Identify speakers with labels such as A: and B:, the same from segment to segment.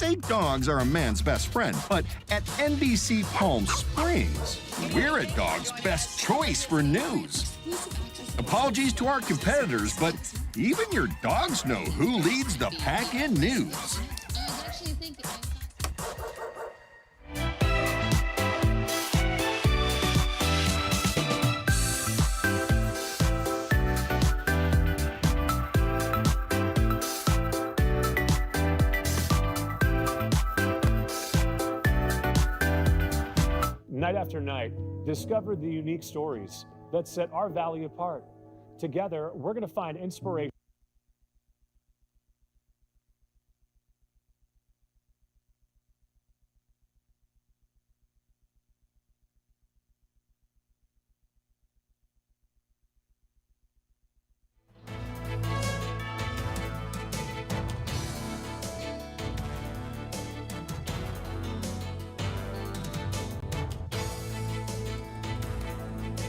A: say dogs are a man's best friend, but at NBC Palm Springs, we're a dog's best choice for news. Apologies to our competitors, but even your dogs know who leads the pack in news.
B: Night after night, discover the unique stories that set our valley apart. Together, we're going to find inspiration.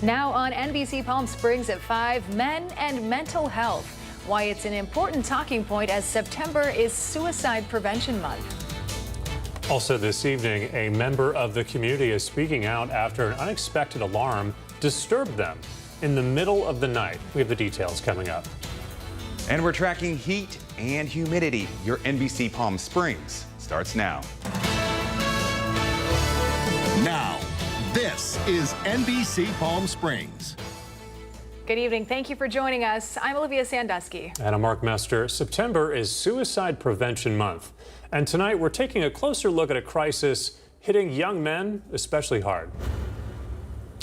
C: Now on NBC Palm Springs at 5, men and mental health. Why it's an important talking point as September is Suicide Prevention Month.
B: Also this evening, a member of the community is speaking out after an unexpected alarm disturbed them in the middle of the night. We have the details coming up.
D: And we're tracking heat and humidity. Your NBC Palm Springs starts now.
A: Now, this is NBC Palm Springs.
C: Good evening. Thank you for joining us. I'm Olivia Sandusky.
B: And I'm Mark Mester. September is Suicide Prevention Month. And tonight we're taking a closer look at a crisis hitting young men especially hard.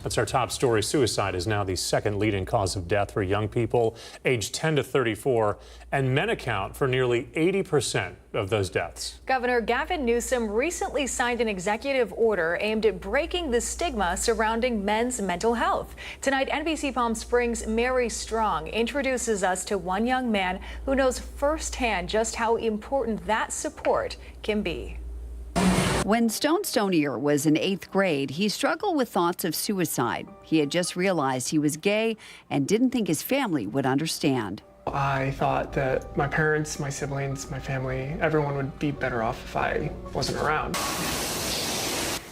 B: That's our top story. Suicide is now the second leading cause of death for young people aged 10 to 34, and men account for nearly 80% of those deaths.
C: Governor Gavin Newsom recently signed an executive order aimed at breaking the stigma surrounding men's mental health. Tonight, NBC Palm Springs' Mary Strong introduces us to one young man who knows firsthand just how important that support can be.
E: When Stone Stonier was in 8th grade, he struggled with thoughts of suicide. He had just realized he was gay and didn't think his family would understand.
F: I thought that my parents, my siblings, my family, everyone would be better off if I wasn't around.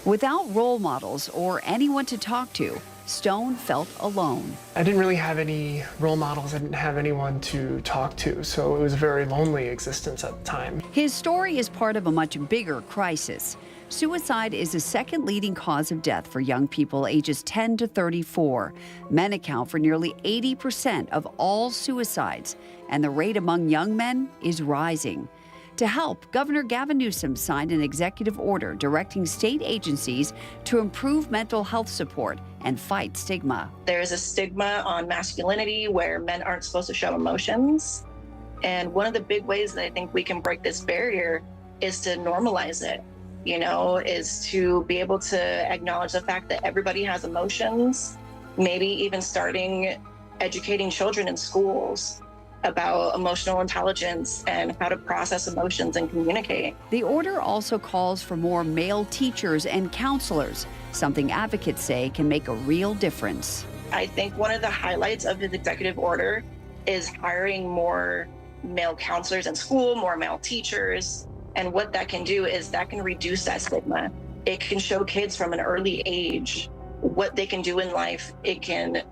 E: Without role models or anyone to talk to, Stone felt alone.
F: I didn't really have any role models. I didn't have anyone to talk to, so it was a very lonely existence at the time.
E: His story is part of a much bigger crisis. Suicide is the second leading cause of death for young people ages 10 to 34. Men account for nearly 80% of all suicides, and the rate among young men is rising. To help, Governor Gavin Newsom signed an executive order directing state agencies to improve mental health support and fight stigma.
G: There is a stigma on masculinity where men aren't supposed to show emotions. And one of the big ways that I think we can break this barrier is to normalize it, is to be able to acknowledge the fact that everybody has emotions, maybe even starting educating children in schools about emotional intelligence and how to process emotions and communicate.
E: The order also calls for more male teachers and counselors, something advocates say can make a real difference.
G: I think one of the highlights of his executive order is hiring more male counselors in school, more male teachers. And what that can do is that can reduce that stigma. It can show kids from an early age what they can do in life. It can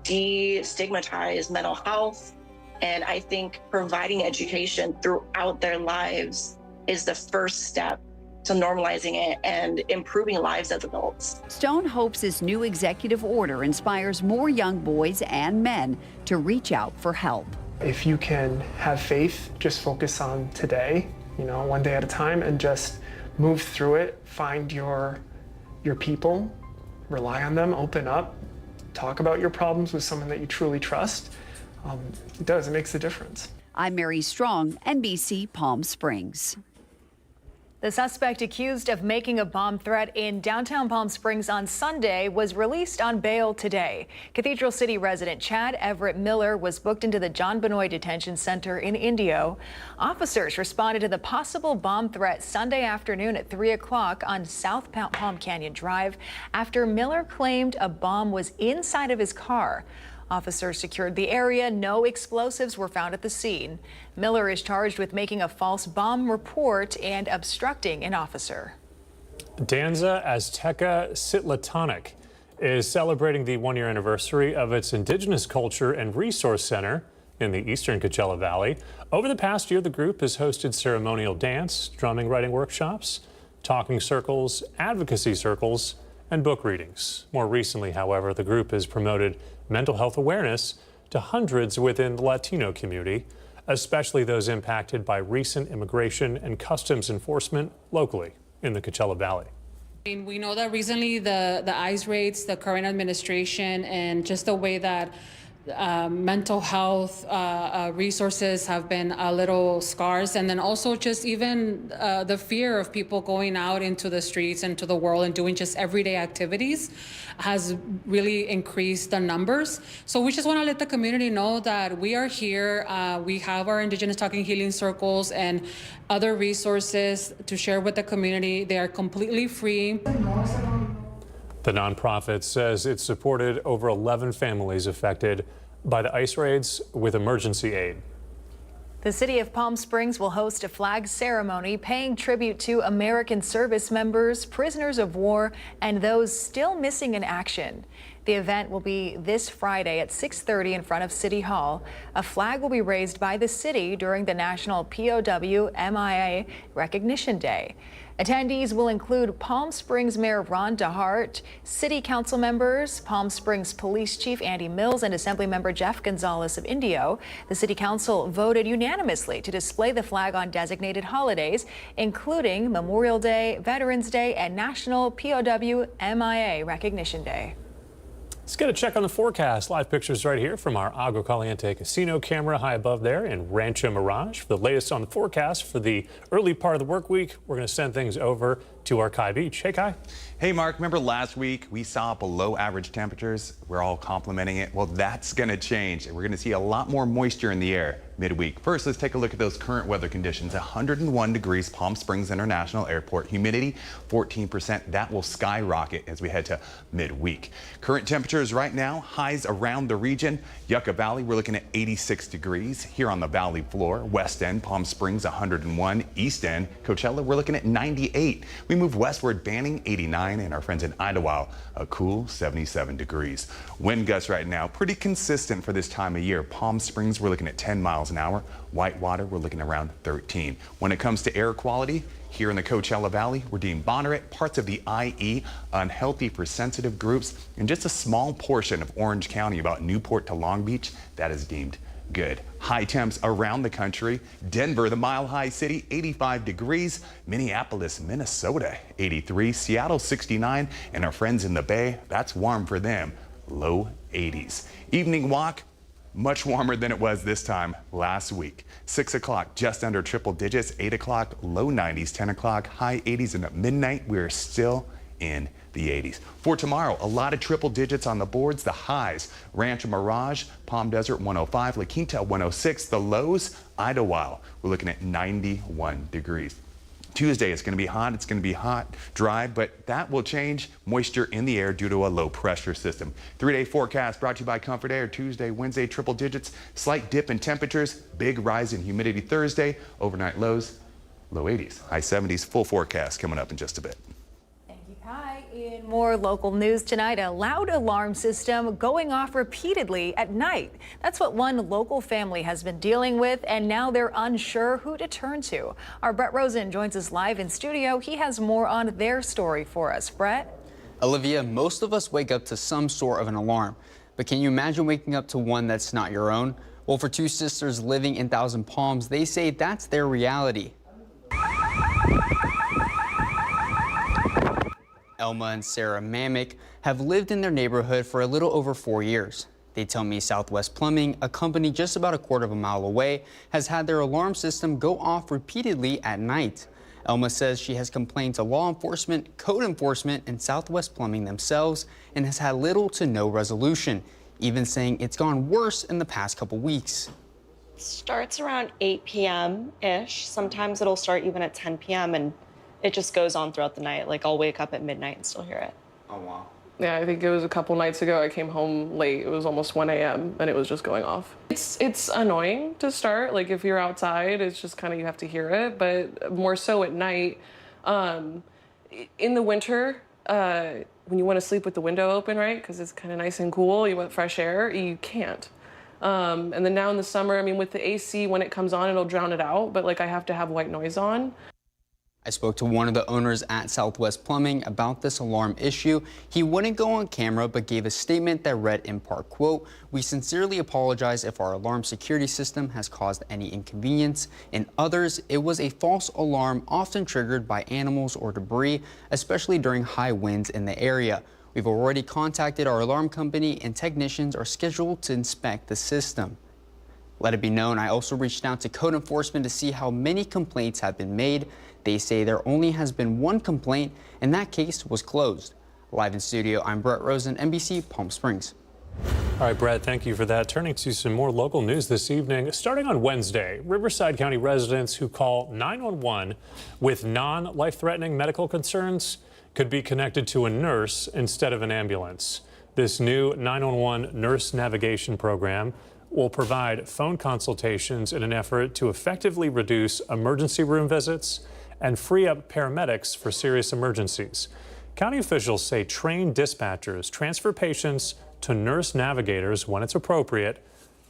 G: destigmatize mental health. And I think providing education throughout their lives is the first step to normalizing it and improving lives as adults.
E: Stone hopes this new executive order inspires more young boys and men to reach out for help.
F: If you can have faith, just focus on today, one day at a time, and just move through it, find your people, rely on them, open up, talk about your problems with someone that you truly trust. It makes a difference.
E: I'm Mary Strong, NBC Palm Springs.
C: The suspect accused of making a bomb threat in downtown Palm Springs on Sunday was released on bail today. Cathedral City resident Chad Everett Miller was booked into the John Benoit Detention Center in Indio. Officers responded to the possible bomb threat Sunday afternoon at 3 o'clock on South Palm Canyon Drive after Miller claimed a bomb was inside of his car. Officers secured the area. No explosives were found at the scene. Miller is charged with making a false bomb report and obstructing an officer.
B: Danza Azteca Citlatonic is celebrating the one-year anniversary of its Indigenous Culture and Resource Center in the eastern Coachella Valley. Over the past year, the group has hosted ceremonial dance, drumming, writing workshops, talking circles, advocacy circles, and book readings. More recently, however, the group has promoted mental health awareness to hundreds within the Latino community, especially those impacted by recent immigration and customs enforcement locally in the Coachella Valley.
H: We know that recently the ICE raids, the current administration, and just the way that mental health resources have been a little scarce, and then also just even the fear of people going out into the streets and to the world and doing just everyday activities has really increased the numbers. So we just want to let the community know that we are here. We have our Indigenous Talking Healing Circles and other resources to share with the community. They are completely free.
B: The nonprofit says it supported over 11 families affected by the ICE raids with emergency aid.
C: The city of Palm Springs will host a flag ceremony paying tribute to American service members, prisoners of war, and those still missing in action. The event will be this Friday at 6:30 in front of City Hall. A flag will be raised by the city during the National POW MIA Recognition Day. Attendees will include Palm Springs Mayor Ron DeHart, City Council members, Palm Springs Police Chief Andy Mills, and Assemblymember Jeff Gonzalez of Indio. The City Council voted unanimously to display the flag on designated holidays, including Memorial Day, Veterans Day, and National POW MIA Recognition Day.
B: Let's get a check on the forecast. Live pictures right here from our Agua Caliente casino camera high above there in Rancho Mirage. For the latest on the forecast for the early part of the work week, we're going to send things over to our Kai Beach. Hey, Kai.
D: Hey, Mark, remember last week we saw below average temperatures? We're all complimenting it. Well, that's going to change, and we're going to see a lot more moisture in the air midweek. First, let's take a look at those current weather conditions. 101 degrees Palm Springs International Airport. Humidity 14%. That will skyrocket as we head to midweek. Current temperatures right now, highs around the region. Yucca Valley, we're looking at 86 degrees. Here on the valley floor, West End, Palm Springs 101. East End, Coachella, we're looking at 98. We move westward, Banning 89, and our friends in Idlewild, a cool 77 degrees. Wind gusts right now, pretty consistent for this time of year. Palm Springs, we're looking at 10 miles an hour. Whitewater, we're looking around 13. When it comes to air quality, here in the Coachella Valley, we're deemed moderate. Parts of the IE, unhealthy for sensitive groups, and just a small portion of Orange County, about Newport to Long Beach, that is deemed good. High temps around the country. Denver, the mile-high city, 85 degrees. Minneapolis, Minnesota, 83. Seattle, 69. And our friends in the Bay, that's warm for them, low 80s. Evening walk, much warmer than it was this time last week. 6 o'clock, just under triple digits. 8 o'clock, low 90s. 10 o'clock, high 80s. And at midnight, we're still in the 80s. For tomorrow, a lot of triple digits on the boards. The highs, Rancho Mirage, Palm Desert 105, La Quinta 106. The lows, Idlewild, we're looking at 91 degrees. Tuesday, it's going to be hot. It's going to be hot, dry, but that will change. Moisture in the air due to a low pressure system. 3-day forecast brought to you by Comfort Air. Tuesday, Wednesday, triple digits. Slight dip in temperatures. Big rise in humidity Thursday. Overnight lows, low 80s. High 70s. Full forecast coming up in just a bit.
C: Hi, in more local news tonight, a loud alarm system going off repeatedly at night. That's what one local family has been dealing with, and now they're unsure who to turn to. Our Brett Rosen joins us live in studio. He has more on their story for us. Brett?
I: Olivia, most of us wake up to some sort of an alarm, but can you imagine waking up to one that's not your own? Well, for two sisters living in Thousand Palms, they say that's their reality. Elma and Sarah Mamick have lived in their neighborhood for a little over 4 years. They tell me Southwest Plumbing, a company just about a quarter of a mile away, has had their alarm system go off repeatedly at night. Elma says she has complained to law enforcement, code enforcement, and Southwest Plumbing themselves and has had little to no resolution, even saying it's gone worse in the past couple weeks.
J: It starts around 8 p.m.-ish. Sometimes it'll start even at 10 p.m. and it just goes on throughout the night. Like I'll wake up at midnight and still hear it.
I: Oh, wow.
K: Yeah, I think it was a couple nights ago. I came home late. It was almost 1 a.m. and it was just going off. It's annoying to start. Like if you're outside, it's just kind of you have to hear it. But more so at night. In the winter, when you want to sleep with the window open, right? Because it's kind of nice and cool. You want fresh air. You can't. And then now in the summer, I mean, with the AC, when it comes on, it'll drown it out. But like I have to have white noise on.
I: I spoke to one of the owners at Southwest Plumbing about this alarm issue. He wouldn't go on camera, but gave a statement that read in part, quote, "We sincerely apologize if our alarm security system has caused any inconvenience. In others, it was a false alarm often triggered by animals or debris, especially during high winds in the area. We've already contacted our alarm company and technicians are scheduled to inspect the system." Let it be known, I also reached out to code enforcement to see how many complaints have been made. They say there only has been one complaint, and that case was closed. Live in studio, I'm Brett Rosen, NBC Palm Springs.
B: All right, Brett, thank you for that. Turning to some more local news this evening. Starting on Wednesday, Riverside County residents who call 911 with non-life-threatening medical concerns could be connected to a nurse instead of an ambulance. This new 911 nurse navigation program will provide phone consultations in an effort to effectively reduce emergency room visits and free up paramedics for serious emergencies. County officials say trained dispatchers transfer patients to nurse navigators when it's appropriate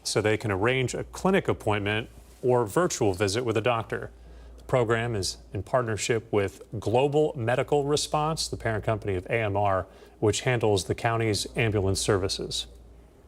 B: so they can arrange a clinic appointment or virtual visit with a doctor. The program is in partnership with Global Medical Response, the parent company of AMR, which handles the county's ambulance services.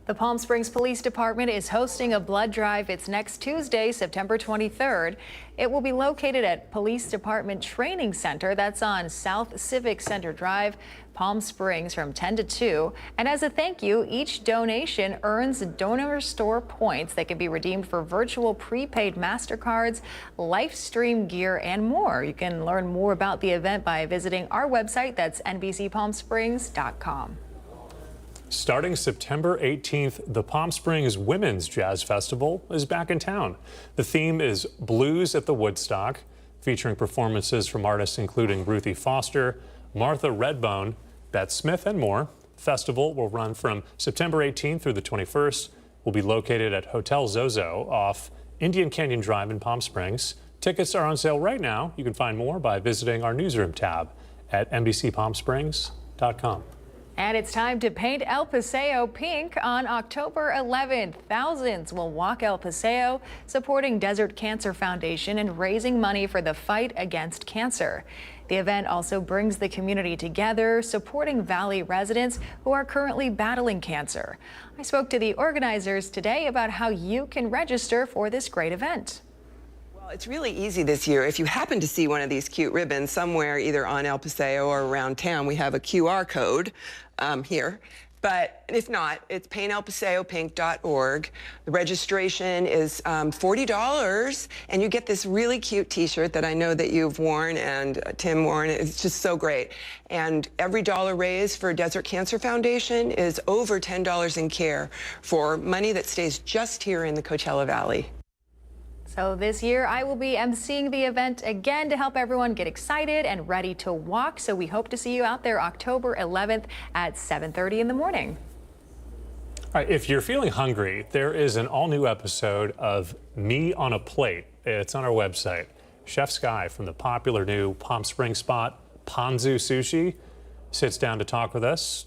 C: The Palm Springs Police Department is hosting a blood drive. It's next Tuesday, September 23rd. It will be located at Police Department Training Center. That's on South Civic Center Drive, Palm Springs, from 10 to 2. And as a thank you, each donation earns donor store points that can be redeemed for virtual prepaid MasterCards, Livestream gear, and more. You can learn more about the event by visiting our website. That's NBCPalmSprings.com.
B: Starting September 18th, the Palm Springs Women's Jazz Festival is back in town. The theme is Blues at the Woodstock, featuring performances from artists including Ruthie Foster, Martha Redbone, Bette Smith, and more. The festival will run from September 18th through the 21st. Will be located at Hotel Zozo off Indian Canyon Drive in Palm Springs. Tickets are on sale right now. You can find more by visiting our newsroom tab at NBCPalmSprings.com.
C: And it's time to paint El Paseo pink on October 11th. Thousands will walk El Paseo, supporting Desert Cancer Foundation and raising money for the fight against cancer. The event also brings the community together, supporting Valley residents who are currently battling cancer. I spoke to the organizers today about how you can register for this great event.
L: It's really easy this year. If you happen to see one of these cute ribbons somewhere, either on El Paseo or around town, we have a QR code here. But if not, it's paintelpaseopink.org. The registration is $40, and you get this really cute T-shirt that I know that you've worn and Tim worn. It's just so great. And every dollar raised for Desert Cancer Foundation is over $10 in care for money that stays just here in the Coachella Valley.
C: So this year I will be emceeing the event again to help everyone get excited and ready to walk. So we hope to see you out there October 11th at 7:30 in the morning.
B: All right, if you're feeling hungry, there is an all-new episode of Me on a Plate. It's on our website. Chef Sky from the popular new Palm Springs spot Ponzu Sushi sits down to talk with us,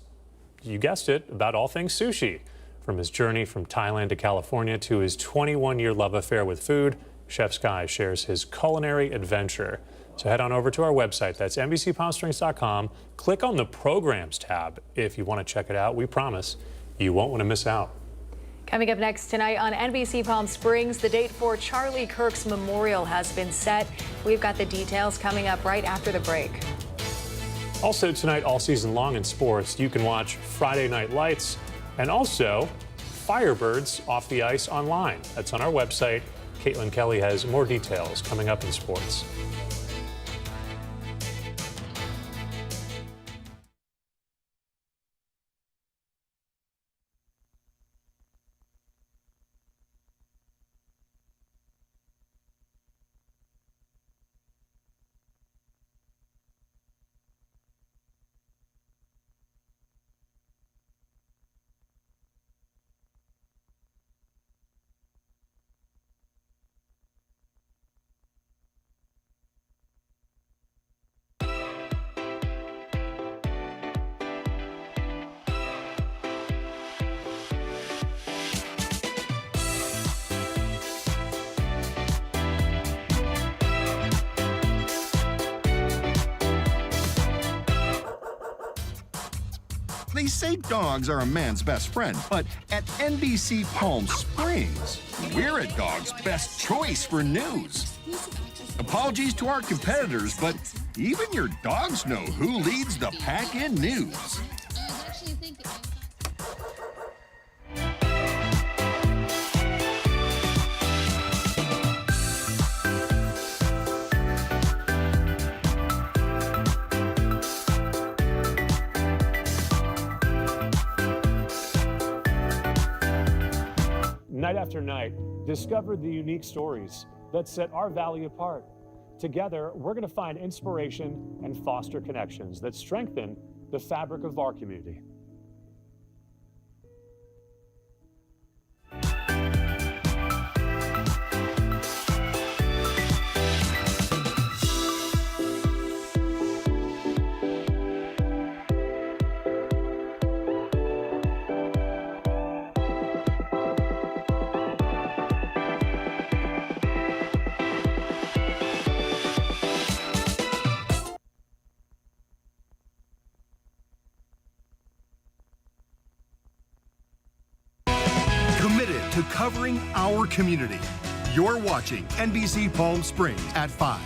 B: you guessed it, about all things sushi. From his journey from Thailand to California to his 21-year love affair with food, Chef Sky shares his culinary adventure. So head on over to our website. That's NBCPalmSprings.com. Click on the Programs tab if you want to check it out. We promise you won't want to miss out.
C: Coming up next tonight on NBC Palm Springs, the date for Charlie Kirk's memorial has been set. We've got the details coming up right after the break.
B: Also tonight, all season long in sports, you can watch Friday Night Lights and also Firebirds Off the Ice online. That's on our website. Caitlin Kelly has more details coming up in sports.
A: They say dogs are a man's best friend, but at NBC Palm Springs, we're a dog's best choice for news. Apologies to our competitors, but even your dogs know who leads the pack in news.
B: Night after night, discover the unique stories that set our valley apart. Together, we're going to find inspiration and foster connections that strengthen the fabric of our community.
M: Committed to covering our community. You're watching NBC Palm Springs at 5.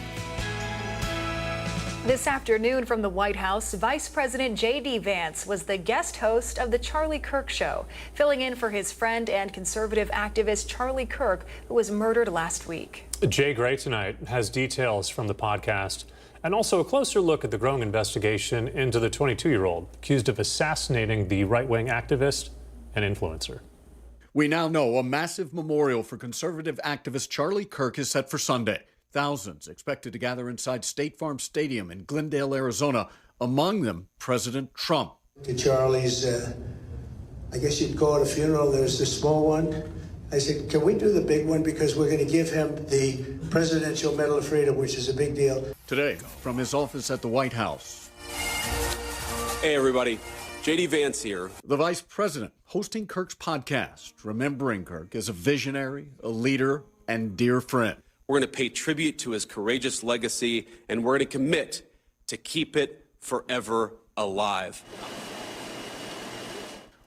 C: This afternoon from the White House, Vice President J.D. Vance was the guest host of The Charlie Kirk Show, filling in for his friend and conservative activist Charlie Kirk, who was murdered last week.
B: Jay Gray tonight has details from the podcast and also a closer look at the growing investigation into the 22-year-old accused of assassinating the right-wing activist and influencer.
N: We now know a massive memorial for conservative activist Charlie Kirk is set for Sunday. Thousands expected to gather inside State Farm Stadium in Glendale, Arizona, among them President Trump.
O: To Charlie's, I guess you'd call it a funeral. There's the small one. I said, can we do the big one? Because we're going to give him the Presidential Medal of Freedom, which is a big deal.
N: Today, from his office at the White House.
P: Hey, everybody. J.D. Vance here.
N: The vice president hosting Kirk's podcast, remembering Kirk as a visionary, a leader, and dear friend.
P: We're going to pay tribute to his courageous legacy, and we're going to commit to keep it forever alive.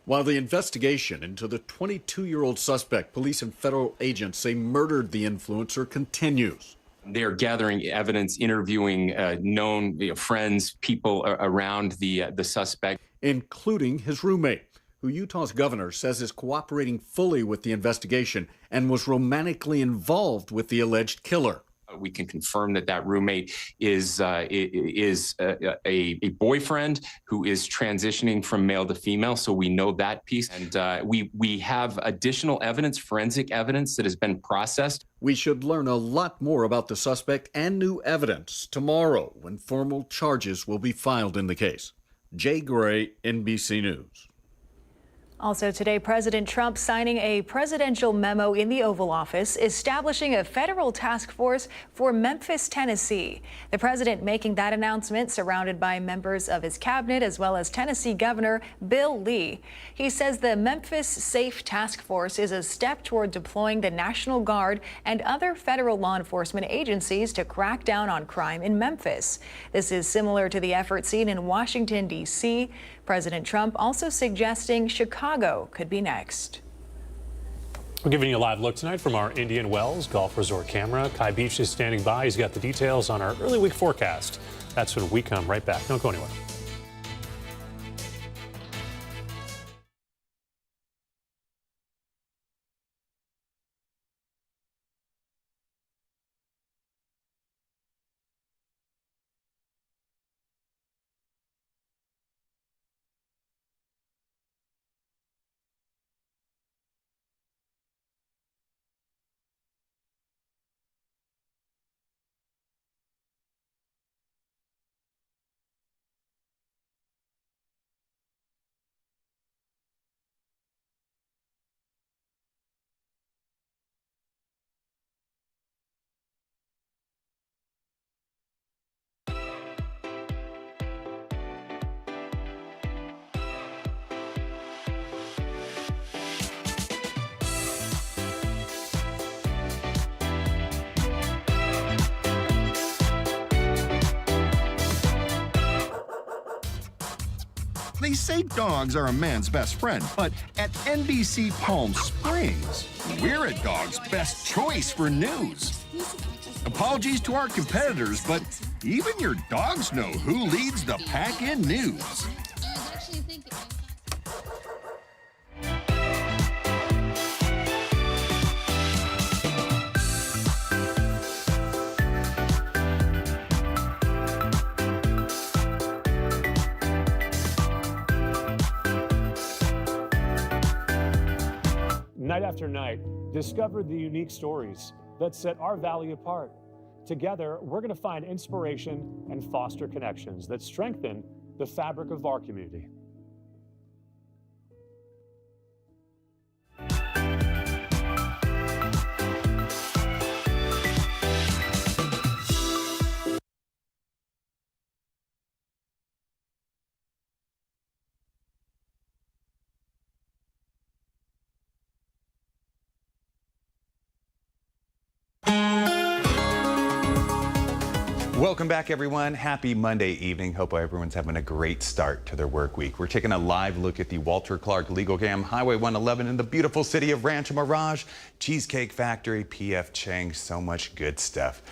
N: While the investigation into the 22-year-old suspect police and federal agents say murdered the influencer continues.
Q: They are gathering evidence, interviewing known friends, people around the suspect,
N: including his roommate, who Utah's governor says is cooperating fully with the investigation and was romantically involved with the alleged killer.
Q: We can confirm that roommate is a boyfriend who is transitioning from male to female, so we know that piece. And we have additional evidence, forensic evidence that has been processed.
N: We should learn a lot more about the suspect and new evidence tomorrow when formal charges will be filed in the case. Jay Gray, NBC News.
C: Also today, President Trump signing a presidential memo in the Oval Office establishing a federal task force for Memphis, Tennessee. The president making that announcement surrounded by members of his cabinet as well as Tennessee Governor Bill Lee. He says the Memphis Safe Task Force is a step toward deploying the National Guard and other federal law enforcement agencies to crack down on crime in Memphis. This is similar to the effort seen in Washington, D.C. President Trump also suggesting Chicago could be next.
B: We're giving you a live look tonight from our Indian Wells Golf Resort camera. Kai Beach is standing by. He's got the details on our early week forecast. That's when we come right back. Don't go anywhere.
A: They say dogs are a man's best friend, but at NBC Palm Springs, we're a dog's best choice for news. Apologies to our competitors, but even your dogs know who leads the pack in news.
B: Night after night, discover the unique stories that set our valley apart. Together, we're going to find inspiration and foster connections that strengthen the fabric of our community.
D: Welcome back, everyone. Happy Monday evening. Hope everyone's having a great start to their work week. We're taking a live look at the Walter Clark Legal Cam, Highway 111 in the beautiful city of Rancho Mirage, Cheesecake Factory, P.F. Chang's, so much good stuff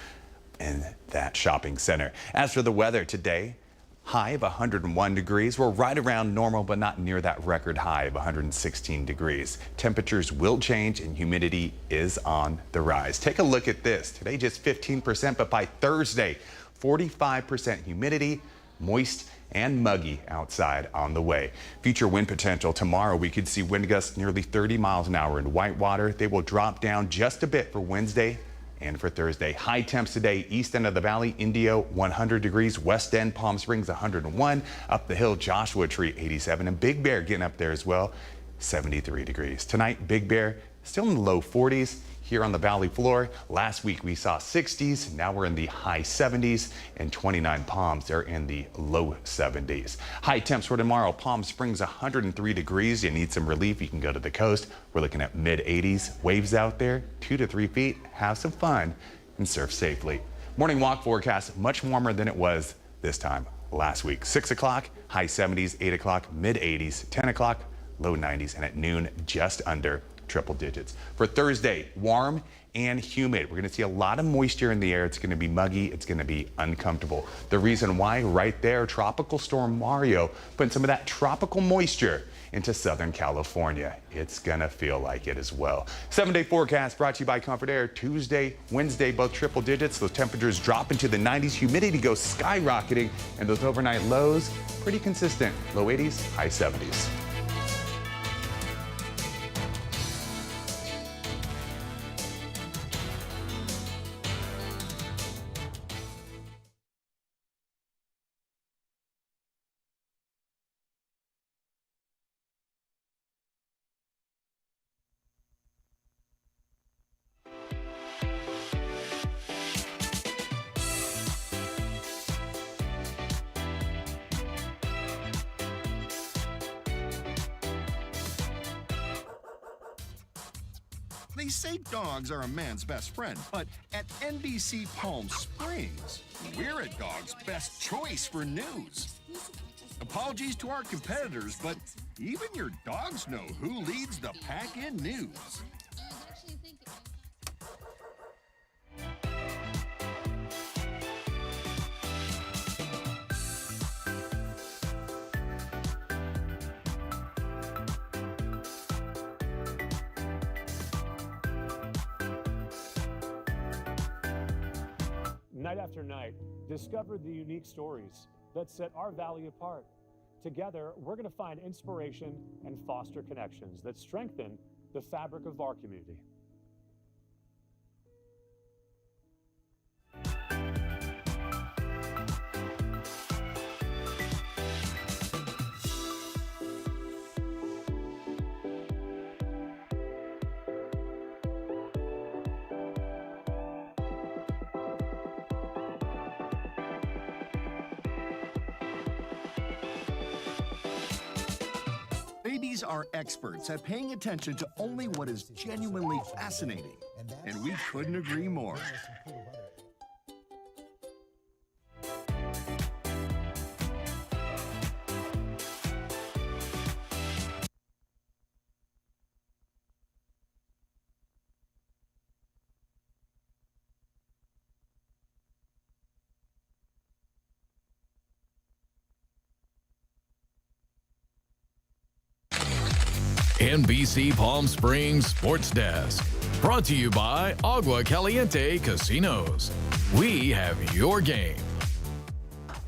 D: in that shopping center. As for the weather today, high of 101 degrees. We're right around normal, but not near that record high of 116 degrees. Temperatures will change and humidity is on the rise. Take a look at this. Today, just 15%, but by Thursday, 45% humidity, moist and muggy outside on the way. Future wind potential tomorrow, we could see wind gusts nearly 30 miles an hour in Whitewater. They will drop down just a bit for Wednesday and for Thursday. High temps today, east end of the valley, Indio 100 degrees, west end Palm Springs 101, up the hill Joshua Tree 87, and Big Bear getting up there as well, 73 degrees. Tonight, Big Bear still in the low 40s. Here on the valley floor, last week we saw 60s, now we're in the high 70s, and 29 Palms, they're in the low 70s. High temps for tomorrow, Palm Springs 103 degrees, you need some relief, you can go to the coast. We're looking at mid 80s, waves out there, 2 to 3 feet, have some fun and surf safely. Morning walk forecast, much warmer than it was this time last week. 6 o'clock, high 70s, 8 o'clock, mid 80s, 10 o'clock, low 90s, and at noon, just under triple digits. For Thursday, warm and humid. We're going to see a lot of moisture in the air. It's going to be muggy. It's going to be uncomfortable. The reason why, right there, Tropical Storm Mario putting some of that tropical moisture into Southern California. It's going to feel like it as well. 7-day forecast brought to you by Comfort Air. Tuesday, Wednesday, both triple digits. Those temperatures drop into the 90s. Humidity goes skyrocketing, and those overnight lows pretty consistent. Low 80s, high 70s.
A: They say dogs are a man's best friend, but at NBC Palm Springs, we're a dog's best choice for news. Apologies to our competitors, but even your dogs know who leads the pack in news.
B: Night after night, discover the unique stories that set our valley apart. Together, we're going to find inspiration and foster connections that strengthen the fabric of our community.
A: Babies are experts at paying attention to only what is genuinely fascinating, and we couldn't agree more.
R: NBC Palm Springs Sports Desk. Brought to you by Agua Caliente Casinos. We have your game.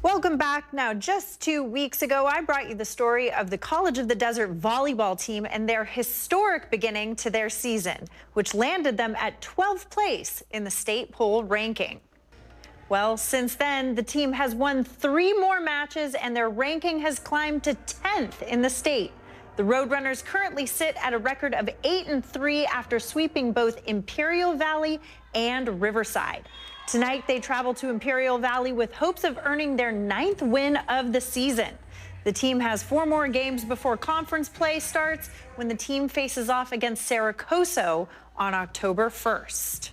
S: Welcome back. Now, just 2 weeks ago, I brought you the story of the College of the Desert volleyball team and their historic beginning to their season, which landed them at 12th place in the state poll ranking. Well, since then, the team has won 3 more matches and their ranking has climbed to 10th in the state. The Roadrunners currently sit at a record of 8-3 after sweeping both Imperial Valley and Riverside. Tonight, they travel to Imperial Valley with hopes of earning their 9th win of the season. The team has 4 more games before conference play starts when the team faces off against Saracoso on October 1st.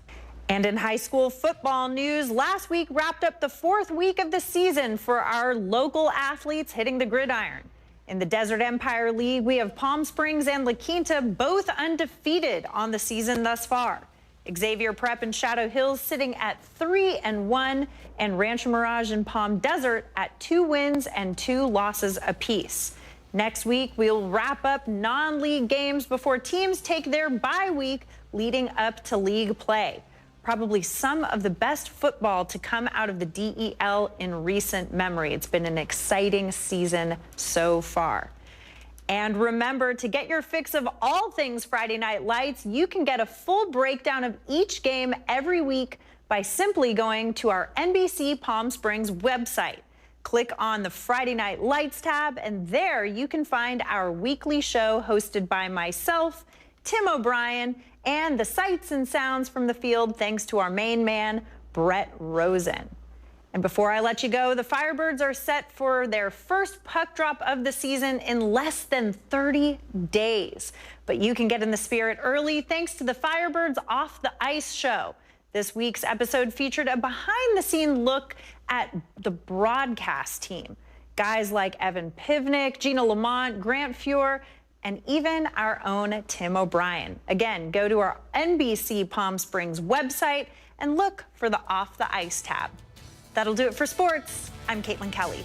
S: And in high school football news, last week wrapped up the 4th week of the season for our local athletes hitting the gridiron. In the Desert Empire League, we have Palm Springs and La Quinta both undefeated on the season thus far. Xavier Prep and Shadow Hills sitting at 3-1, and Rancho Mirage and Palm Desert at 2 wins and 2 losses apiece. Next week, we'll wrap up non-league games before teams take their bye week leading up to league play. Probably some of the best football to come out of the DEL in recent memory. It's been an exciting season so far. And remember, to get your fix of all things Friday Night Lights, you can get a full breakdown of each game every week by simply going to our NBC Palm Springs website. Click on the Friday Night Lights tab, and there you can find our weekly show hosted by myself, Tim O'Brien, and the sights and sounds from the field thanks to our main man, Brett Rosen. And before I let you go, the Firebirds are set for their first puck drop of the season in less than 30 days. But you can get in the spirit early thanks to the Firebirds Off the Ice show. This week's episode featured a behind-the-scene look at the broadcast team. Guys like Evan Pivnik, Gina Lamont, Grant Fuhr, and even our own Tim O'Brien. Again, go to our NBC Palm Springs website and look for the Off the Ice tab. That'll do it for sports. I'm Caitlin Kelly.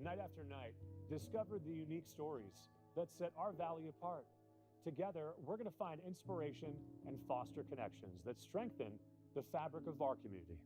B: Night after night, discover the unique stories that set our valley apart. Together, we're going to find inspiration and foster connections that strengthen the fabric of our community.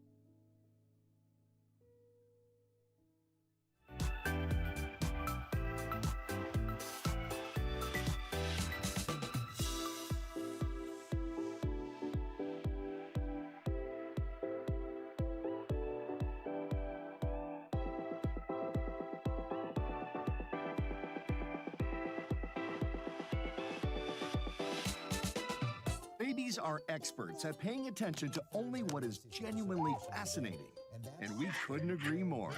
A: Babies are experts at paying attention to only what is genuinely fascinating, and we couldn't agree more.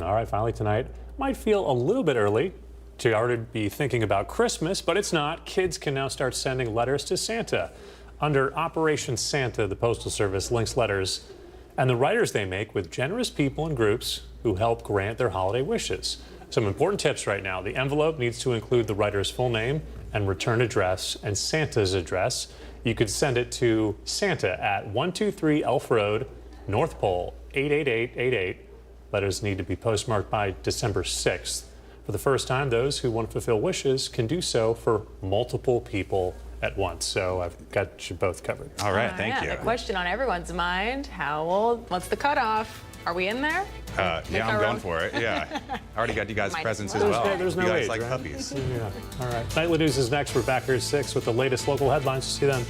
B: All right, finally tonight, might feel a little bit early to already be thinking about Christmas, but it's not. Kids can now start sending letters to Santa. Under Operation Santa, the Postal Service links letters and the writers they make with generous people and groups who help grant their holiday wishes. Some important tips right now. The envelope needs to include the writer's full name and return address and Santa's address. You could send it to Santa at 123 Elf Road, North Pole, 88888. Letters need to be postmarked by December 6th. For the first time, those who want to fulfill wishes can do so for multiple people at once. So I've got you both covered.
D: All right, thank you.
C: The question on everyone's mind, how old? What's the cutoff? Are we in there?
D: Yeah, I'm going for it. Yeah. I already got you guys presents as well.
B: There's no
D: you guys
B: age,
D: like
B: right?
D: puppies.
B: Yeah. All right. Nightly News is next. We're back here at 6 with the latest local headlines. See you then.